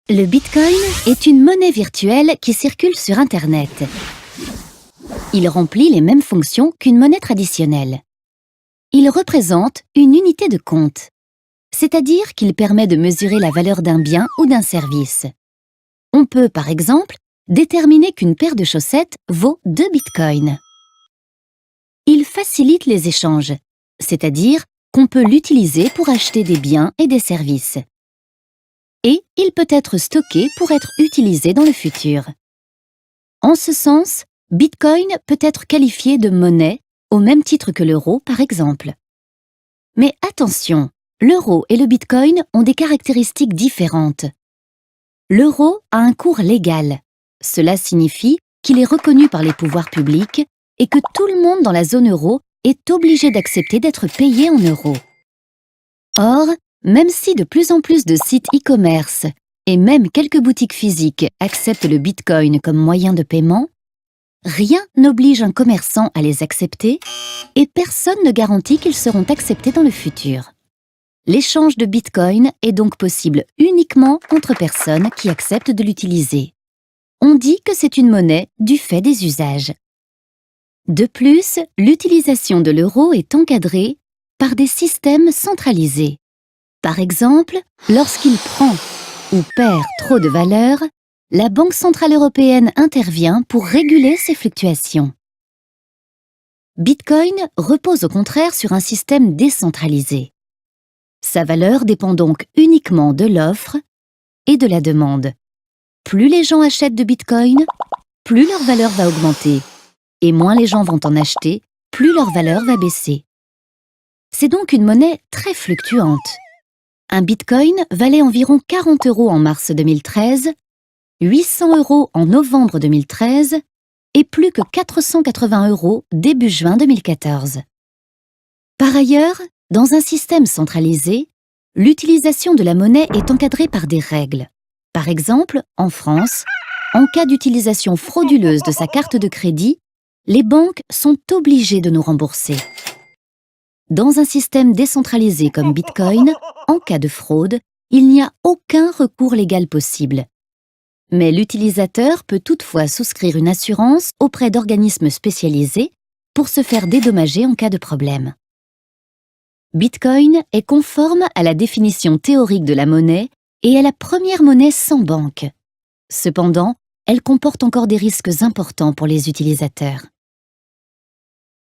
Le Bitcoin est une monnaie virtuelle qui circule sur Internet. Il remplit les mêmes fonctions qu'une monnaie traditionnelle. Il représente une unité de compte, c'est-à-dire qu'il permet de mesurer la valeur d'un bien ou d'un service. On peut, par exemple, déterminer qu'une paire de chaussettes vaut 2 bitcoins. Il facilite les échanges, c'est-à-dire qu'on peut l'utiliser pour acheter des biens et des services. Et il peut être stocké pour être utilisé dans le futur. En ce sens, Bitcoin peut être qualifié de monnaie au même titre que l'euro, par exemple. Mais attention, l'euro et le Bitcoin ont des caractéristiques différentes. L'euro a un cours légal. Cela signifie qu'il est reconnu par les pouvoirs publics et que tout le monde dans la zone euro est obligé d'accepter d'être payé en euros. Or, même si de plus en plus de sites e-commerce et même quelques boutiques physiques acceptent le Bitcoin comme moyen de paiement, rien n'oblige un commerçant à les accepter et personne ne garantit qu'ils seront acceptés dans le futur. L'échange de Bitcoin est donc possible uniquement entre personnes qui acceptent de l'utiliser. On dit que c'est une monnaie du fait des usages. De plus, l'utilisation de l'euro est encadrée par des systèmes centralisés. Par exemple, lorsqu'il prend ou perd trop de valeur, la Banque centrale européenne intervient pour réguler ces fluctuations. Bitcoin repose au contraire sur un système décentralisé. Sa valeur dépend donc uniquement de l'offre et de la demande. Plus les gens achètent de Bitcoin, plus leur valeur va augmenter. Et moins les gens vont en acheter, plus leur valeur va baisser. C'est donc une monnaie très fluctuante. Un Bitcoin valait environ 40 € en mars 2013, 800 € en novembre 2013 et plus que 480 € début juin 2014. Par ailleurs, dans un système centralisé, l'utilisation de la monnaie est encadrée par des règles. Par exemple, en France, en cas d'utilisation frauduleuse de sa carte de crédit, les banques sont obligées de nous rembourser. Dans un système décentralisé comme Bitcoin, en cas de fraude, il n'y a aucun recours légal possible. Mais l'utilisateur peut toutefois souscrire une assurance auprès d'organismes spécialisés pour se faire dédommager en cas de problème. Bitcoin est conforme à la définition théorique de la monnaie et est la première monnaie sans banque. Cependant, elle comporte encore des risques importants pour les utilisateurs.